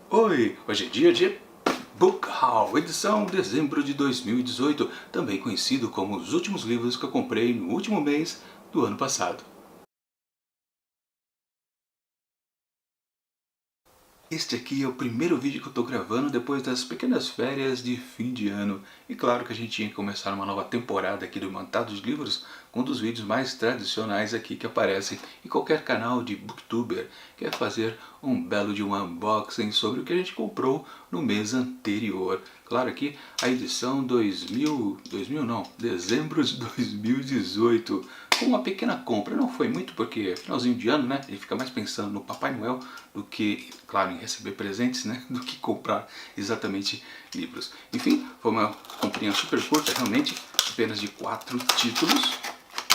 Oi, hoje é dia de Book Haul, edição dezembro de 2018, também conhecido como os últimos livros que eu comprei no último mês do ano passado. Este aqui é o primeiro vídeo que eu estou gravando depois das pequenas férias de fim de ano. E claro que a gente tinha que começar uma nova temporada aqui do Mantados Livros com um dos vídeos mais tradicionais aqui que aparecem em qualquer canal de booktuber, que é fazer um belo de um unboxing sobre o que a gente comprou no mês anterior. Claro que a edição dezembro de 2018, com uma pequena compra. Não foi muito porque finalzinho de ano, né? Ele fica mais pensando no Papai Noel do que, claro, em receber presentes, né? Do que comprar exatamente livros. Enfim, foi uma comprinha super curta, realmente, apenas de 4 títulos,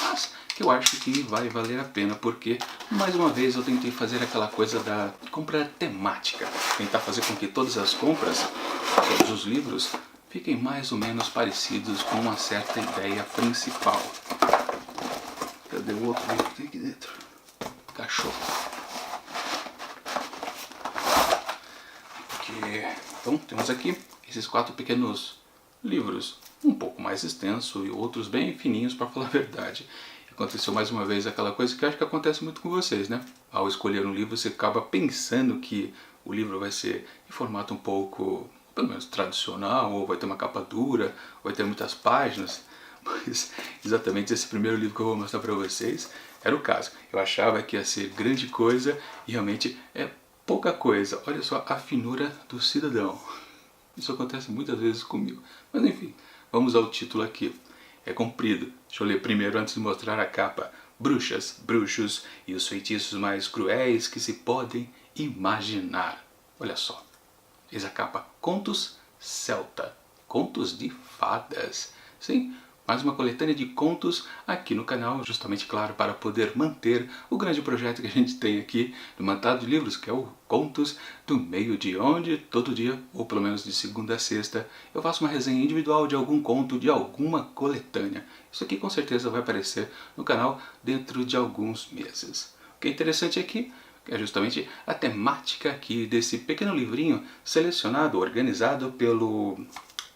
mas que eu acho que vai valer a pena porque, mais uma vez, eu tentei fazer aquela coisa da compra temática. Tentar fazer com que todas as compras, todos os livros, fiquem mais ou menos parecidos com uma certa ideia principal. Cadê o outro livro que tem aqui dentro? Cachorro. Então temos aqui esses 4 pequenos livros, um pouco mais extenso e outros bem fininhos, para falar a verdade. Aconteceu mais uma vez aquela coisa que acho que acontece muito com vocês, né? Ao escolher um livro você acaba pensando que o livro vai ser em formato um pouco, pelo menos tradicional, ou vai ter uma capa dura, ou vai ter muitas páginas. Mas exatamente esse primeiro livro que eu vou mostrar para vocês era o caso. Eu achava que ia ser grande coisa e realmente é pouca coisa. Olha só a finura do cidadão. Isso acontece muitas vezes comigo. Mas enfim, vamos ao título aqui. É comprido. Deixa eu ler primeiro antes de mostrar a capa. Bruxas, bruxos e os feitiços mais cruéis que se podem imaginar. Olha só. Eis a capa. Contos celta. Contos de fadas. Sim, mais uma coletânea de contos aqui no canal, justamente, claro, para poder manter o grande projeto que a gente tem aqui do Mantado de Livros, que é o Contos do Meio-Dia, onde todo dia, ou pelo menos de segunda a sexta, eu faço uma resenha individual de algum conto, de alguma coletânea. Isso aqui com certeza vai aparecer no canal dentro de alguns meses. O que é interessante aqui é justamente a temática aqui desse pequeno livrinho selecionado, organizado pelo...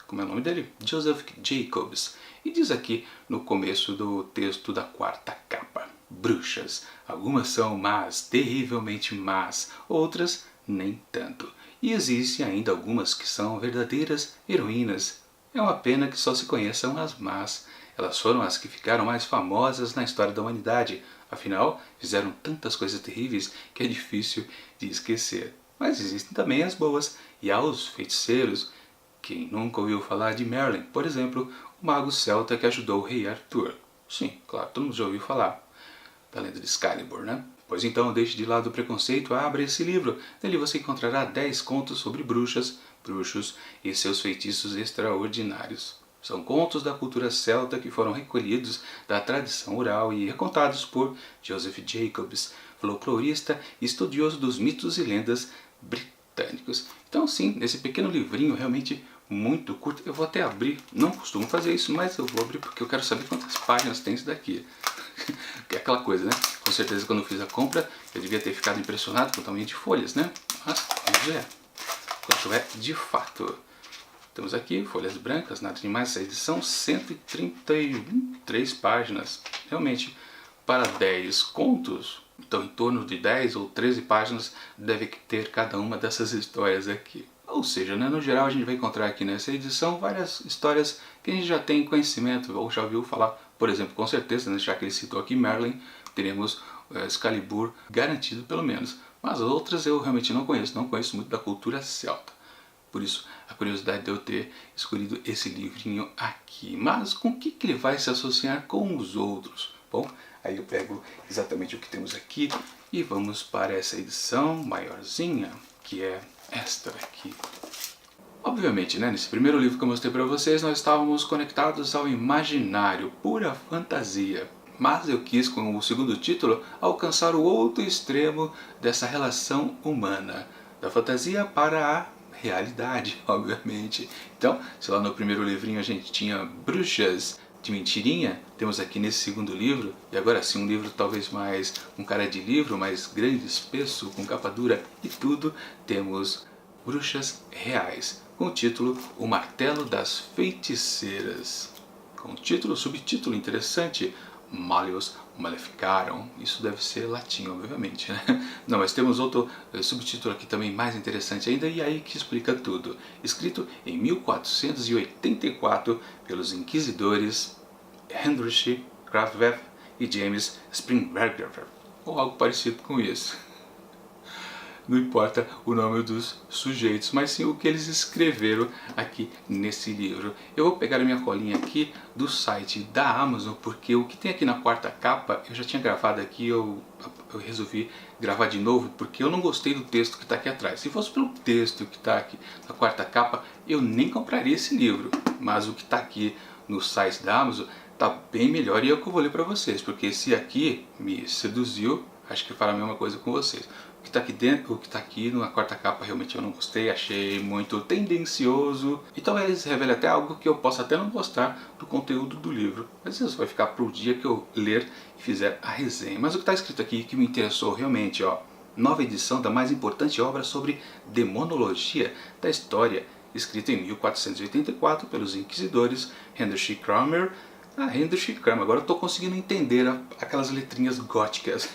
como é o nome dele? Joseph Jacobs. E diz aqui no começo do texto da 4ª capa: bruxas. Algumas são más, terrivelmente más, outras nem tanto. E existem ainda algumas que são verdadeiras heroínas. É uma pena que só se conheçam as más. Elas foram as que ficaram mais famosas na história da humanidade. Afinal, fizeram tantas coisas terríveis que é difícil de esquecer. Mas existem também as boas. E há os feiticeiros. Quem nunca ouviu falar de Merlin, por exemplo, o mago celta que ajudou o rei Arthur? Sim, claro, todo mundo já ouviu falar da lenda de Excalibur, né? Pois então, deixe de lado o preconceito, abra esse livro. Nele você encontrará 10 contos sobre bruxas, bruxos e seus feitiços extraordinários. São contos da cultura celta que foram recolhidos da tradição oral e recontados por Joseph Jacobs, folclorista e estudioso dos mitos e lendas britânicos. Então sim, nesse pequeno livrinho realmente muito curto, eu vou até abrir, não costumo fazer isso, mas eu vou abrir porque eu quero saber quantas páginas tem isso daqui. Que é aquela coisa, né? Com certeza quando eu fiz a compra eu devia ter ficado impressionado com o tamanho de folhas, né? Mas vamos ver quanto é de fato. Temos aqui folhas brancas, nada demais, essa edição 133 páginas. Realmente, para 10 contos, então em torno de 10 ou 13 páginas deve ter cada uma dessas histórias aqui. Ou seja, né, no geral a gente vai encontrar aqui nessa edição várias histórias que a gente já tem conhecimento ou já ouviu falar. Por exemplo, com certeza, né, já que ele citou aqui Merlin, teremos Excalibur garantido pelo menos. Mas outras eu realmente não conheço muito da cultura celta. Por isso, a curiosidade de eu ter escolhido esse livrinho aqui. Mas com o que ele vai se associar com os outros? Bom, aí eu pego exatamente o que temos aqui e vamos para essa edição maiorzinha, que é esta aqui. Obviamente, né, nesse primeiro livro que eu mostrei para vocês, nós estávamos conectados ao imaginário, pura fantasia. Mas eu quis, com o segundo título, alcançar o outro extremo dessa relação humana, da fantasia para a realidade, obviamente. Então, se lá no primeiro livrinho a gente tinha bruxas de mentirinha, temos aqui nesse segundo livro, e agora sim um livro talvez mais, um cara de livro, mais grande, espesso, com capa dura e tudo, temos Bruxas Reais, com o título O Martelo das Feiticeiras. Com o título, subtítulo interessante, Malius Maleficarum. Isso deve ser latim, obviamente, né? Não, mas temos outro subtítulo aqui também mais interessante ainda, e aí que explica tudo. Escrito em 1484 pelos inquisidores Heinrich Kraftwerk e James Springberger, ou algo parecido com isso. Não importa o nome dos sujeitos, mas sim o que eles escreveram aqui nesse livro. Eu vou pegar a minha colinha aqui do site da Amazon, porque o que tem aqui na quarta capa, eu já tinha gravado aqui, eu resolvi gravar de novo, porque eu não gostei do texto que está aqui atrás. Se fosse pelo texto que está aqui na quarta capa, eu nem compraria esse livro, mas o que está aqui no site da Amazon está bem melhor, e é o que eu vou ler para vocês, porque esse aqui me seduziu, acho que fará a mesma coisa com vocês. O que está aqui dentro, o que está aqui na quarta capa, realmente eu não gostei, achei muito tendencioso, e talvez revele até algo que eu possa até não gostar do conteúdo do livro, mas isso vai ficar para o dia que eu ler e fizer a resenha. Mas o que está escrito aqui que me interessou realmente, ó, nova edição da mais importante obra sobre demonologia da história, escrita em 1484 pelos inquisidores Heinrich Kramer. Heinrich Kramer, agora eu estou conseguindo entender aquelas letrinhas góticas.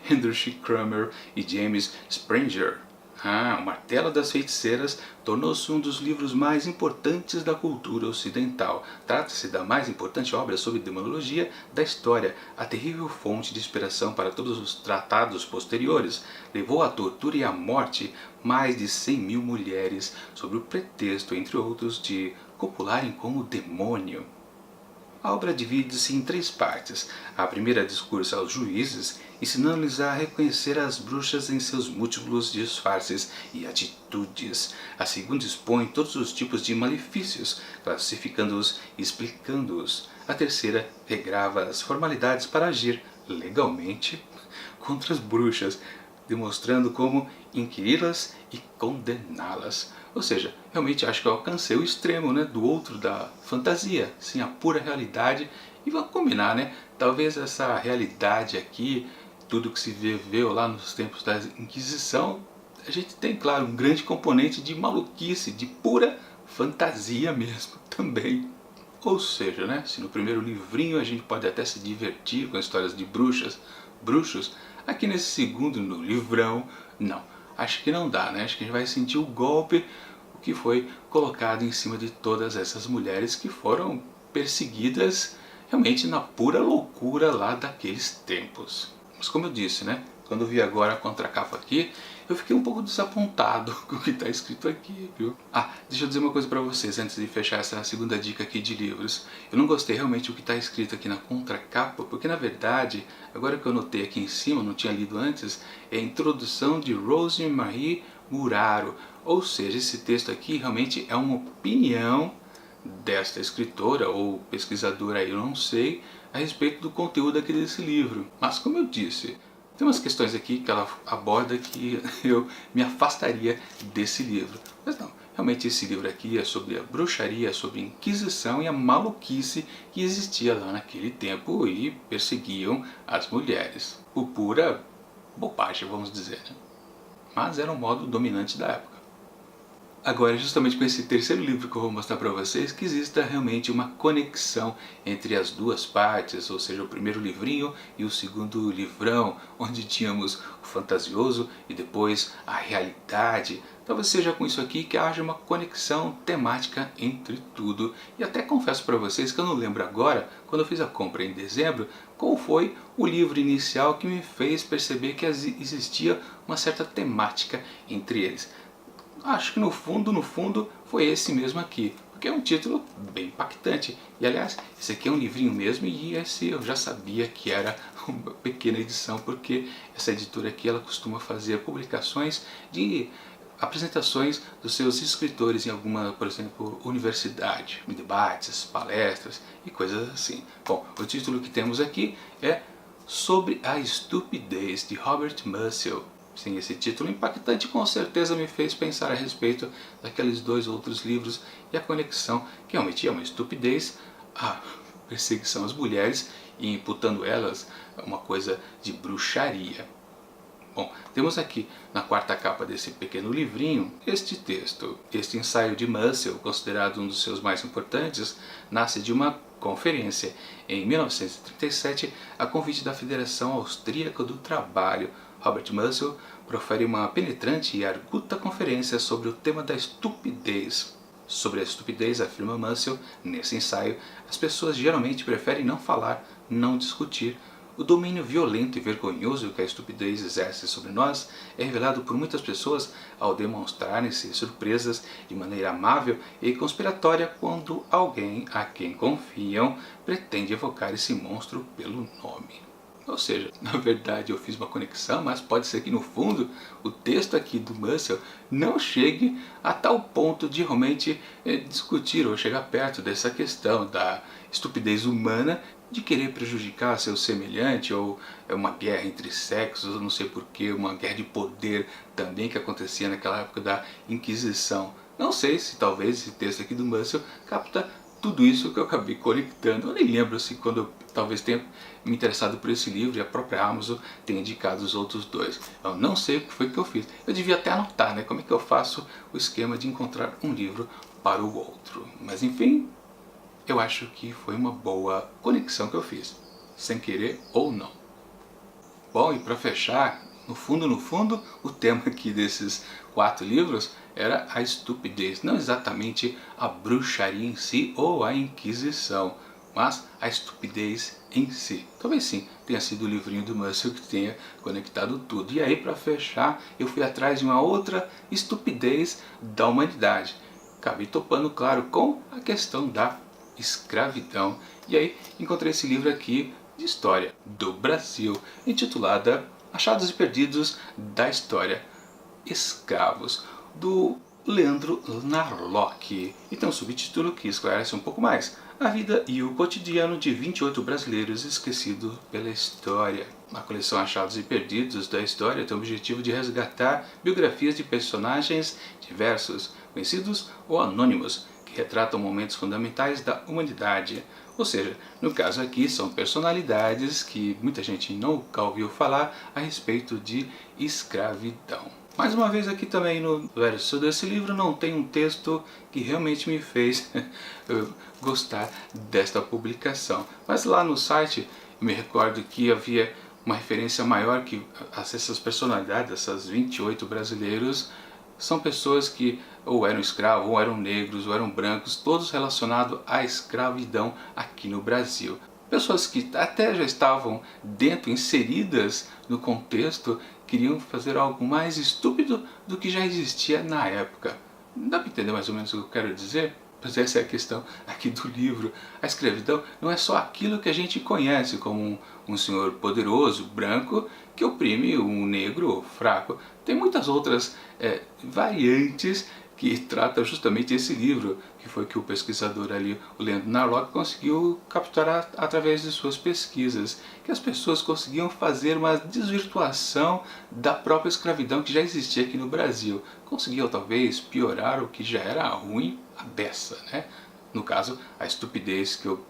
Heinrich Kramer e James Springer. O Martelo das Feiticeiras tornou-se um dos livros mais importantes da cultura ocidental. Trata-se da mais importante obra sobre demonologia da história, a terrível fonte de inspiração para todos os tratados posteriores. Levou à tortura e à morte mais de 100.000 mulheres, sob o pretexto, entre outros, de copularem com o demônio. A obra divide-se em 3 partes. A primeira discursa aos juízes, ensinando-lhes a reconhecer as bruxas em seus múltiplos disfarces e atitudes. A segunda expõe todos os tipos de malefícios, classificando-os e explicando-os. A terceira regrava as formalidades para agir legalmente contra as bruxas, demonstrando como inquiri-las e condená-las. Ou seja, realmente acho que eu alcancei o extremo, né, do outro, da fantasia, sim, a pura realidade. E vamos combinar, né? Talvez essa realidade aqui, tudo que se viveu lá nos tempos da Inquisição, a gente tem, claro, um grande componente de maluquice, de pura fantasia mesmo também. Ou seja, né, se no primeiro livrinho a gente pode até se divertir com histórias de bruxos, aqui nesse segundo, no livrão, não. Acho que não dá, né? Acho que a gente vai sentir o golpe, o que foi colocado em cima de todas essas mulheres que foram perseguidas realmente na pura loucura lá daqueles tempos. Mas como eu disse, né? Quando eu vi agora a contracapa aqui, eu fiquei um pouco desapontado com o que está escrito aqui, viu? Deixa eu dizer uma coisa para vocês antes de fechar essa segunda dica aqui de livros. Eu não gostei realmente do que está escrito aqui na contracapa, porque na verdade, agora que eu notei aqui em cima, não tinha lido antes, é a introdução de Rosemarie Muraro. Ou seja, esse texto aqui realmente é uma opinião desta escritora ou pesquisadora, aí eu não sei, a respeito do conteúdo aqui desse livro. Mas como eu disse, tem umas questões aqui que ela aborda que eu me afastaria desse livro. Mas não, realmente esse livro aqui é sobre a bruxaria, sobre a Inquisição e a maluquice que existia lá naquele tempo e perseguiam as mulheres. Por pura bobagem, vamos dizer, né? Mas era um modo dominante da época. Agora, justamente com esse terceiro livro que eu vou mostrar para vocês, que exista realmente uma conexão entre as duas partes, ou seja, o primeiro livrinho e o segundo livrão, onde tínhamos o fantasioso e depois a realidade. Talvez seja com isso aqui que haja uma conexão temática entre tudo. E até confesso para vocês que eu não lembro agora, quando eu fiz a compra em dezembro, qual foi o livro inicial que me fez perceber que existia uma certa temática entre eles. Acho que no fundo foi esse mesmo aqui, porque é um título bem impactante. E aliás, esse aqui é um livrinho mesmo, e esse eu já sabia que era uma pequena edição, porque essa editora aqui ela costuma fazer publicações de apresentações dos seus escritores em alguma, por exemplo, universidade, debates, palestras e coisas assim. Bom, o título que temos aqui é Sobre a Estupidez, de Robert Musil. Sim, esse título impactante com certeza me fez pensar a respeito daqueles 2 outros livros e a conexão, que realmente é uma estupidez, a perseguição às mulheres e imputando elas uma coisa de bruxaria. Bom, temos aqui na quarta capa desse pequeno livrinho este texto. Este ensaio de Mussel, considerado um dos seus mais importantes, nasce de uma conferência em 1937 a convite da Federação Austríaca do Trabalho. Robert Mussel profere uma penetrante e arguta conferência sobre o tema da estupidez. Sobre a estupidez, afirma Mussel, nesse ensaio, as pessoas geralmente preferem não falar, não discutir. O domínio violento e vergonhoso que a estupidez exerce sobre nós é revelado por muitas pessoas ao demonstrarem-se surpresas de maneira amável e conspiratória quando alguém a quem confiam pretende evocar esse monstro pelo nome. Ou seja, na verdade eu fiz uma conexão, mas pode ser que no fundo o texto aqui do Mussel não chegue a tal ponto de realmente discutir ou chegar perto dessa questão da estupidez humana de querer prejudicar seu semelhante, ou uma guerra entre sexos, eu não sei porquê, uma guerra de poder também que acontecia naquela época da Inquisição. Não sei se talvez esse texto aqui do Mussel capta tudo isso que eu acabei conectando. Eu nem lembro se quando eu talvez tenha me interessado por esse livro e a própria Amazon tenha indicado os outros dois. Eu não sei o que foi que eu fiz. Eu devia até anotar, né? Como é que eu faço o esquema de encontrar um livro para o outro. Mas enfim, eu acho que foi uma boa conexão que eu fiz, sem querer ou não. Bom, e para fechar, no fundo, o tema aqui desses 4 livros era a estupidez. Não exatamente a bruxaria em si ou a Inquisição, mas a estupidez em si. Talvez sim tenha sido o livrinho do Mussel que tenha conectado tudo. E aí, para fechar, eu fui atrás de uma outra estupidez da humanidade. Acabei topando, claro, com a questão da escravidão. E aí encontrei esse livro aqui de história do Brasil, intitulada Achados e Perdidos da História Escravos, do Leandro Narlock. E tem um subtítulo que esclarece um pouco mais: a vida e o cotidiano de 28 brasileiros esquecidos pela história. A coleção Achados e Perdidos da História tem o objetivo de resgatar biografias de personagens diversos, conhecidos ou anônimos, que retratam momentos fundamentais da humanidade. Ou seja, no caso aqui são personalidades que muita gente nunca ouviu falar a respeito de escravidão. Mais uma vez aqui também no verso desse livro não tem um texto que realmente me fez gostar desta publicação. Mas lá no site eu me recordo que havia uma referência maior que essas personalidades, essas 28 brasileiros, são pessoas que ou eram escravos, ou eram negros, ou eram brancos, todos relacionados à escravidão aqui no Brasil. Pessoas que até já estavam dentro, inseridas no contexto, queriam fazer algo mais estúpido do que já existia na época. Dá para entender mais ou menos o que eu quero dizer? Mas essa é a questão aqui do livro. A escravidão não é só aquilo que a gente conhece como um senhor poderoso, branco, que oprime um negro fraco. Tem muitas outras variantes que trata justamente esse livro, que foi que o pesquisador ali, o Leandro Narlock, conseguiu capturar através de suas pesquisas, que as pessoas conseguiam fazer uma desvirtuação da própria escravidão que já existia aqui no Brasil. Conseguiam talvez piorar o que já era ruim a beça, né? No caso, a estupidez que eu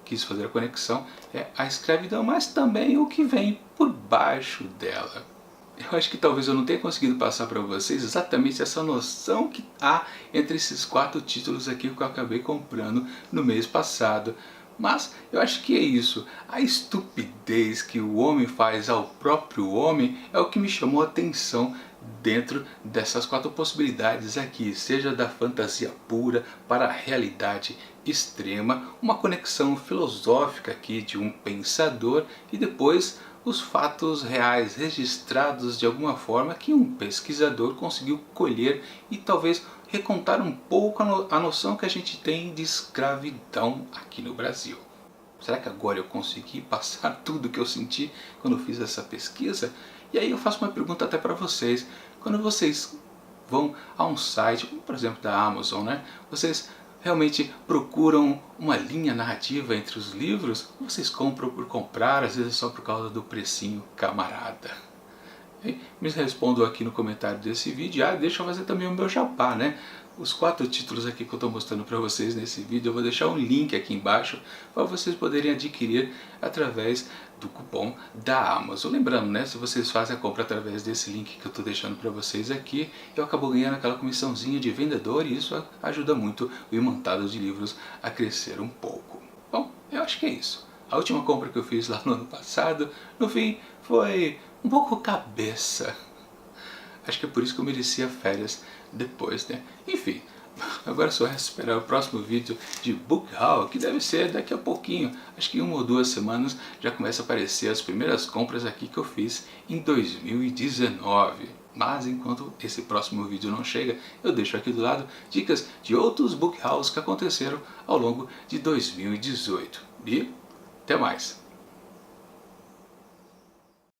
quis fazer a conexão é a escravidão, mas também o que vem por baixo dela. Eu acho que talvez eu não tenha conseguido passar para vocês exatamente essa noção que há entre esses 4 títulos aqui que eu acabei comprando no mês passado. Mas eu acho que é isso. A estupidez que o homem faz ao próprio homem é o que me chamou a atenção dentro dessas 4 possibilidades aqui, seja da fantasia pura para a realidade extrema, uma conexão filosófica aqui de um pensador e depois os fatos reais registrados de alguma forma que um pesquisador conseguiu colher e talvez recontar um pouco a noção que a gente tem de escravidão aqui no Brasil. Será que agora eu consegui passar tudo que eu senti quando eu fiz essa pesquisa? E aí eu faço uma pergunta até para vocês. Quando vocês vão a um site, como por exemplo da Amazon, né? Vocês realmente procuram uma linha narrativa entre os livros? Ou vocês compram por comprar, às vezes só por causa do precinho camarada? E me respondam aqui no comentário desse vídeo. Deixa eu fazer também o meu jabá, né? Os 4 títulos aqui que eu estou mostrando para vocês nesse vídeo, eu vou deixar um link aqui embaixo para vocês poderem adquirir através do cupom da Amazon. Lembrando, né, se vocês fazem a compra através desse link que eu estou deixando para vocês aqui, eu acabo ganhando aquela comissãozinha de vendedor e isso ajuda muito o Imantados de Livros a crescer um pouco. Bom, eu acho que é isso. A última compra que eu fiz lá no ano passado, no fim, foi um pouco cabeça. Acho que é por isso que eu merecia férias depois, né? Enfim, agora só resta esperar o próximo vídeo de Book Haul, que deve ser daqui a pouquinho. Acho que em 1 ou 2 semanas já começa a aparecer as primeiras compras aqui que eu fiz em 2019. Mas enquanto esse próximo vídeo não chega, eu deixo aqui do lado dicas de outros Book Hauls que aconteceram ao longo de 2018. E até mais!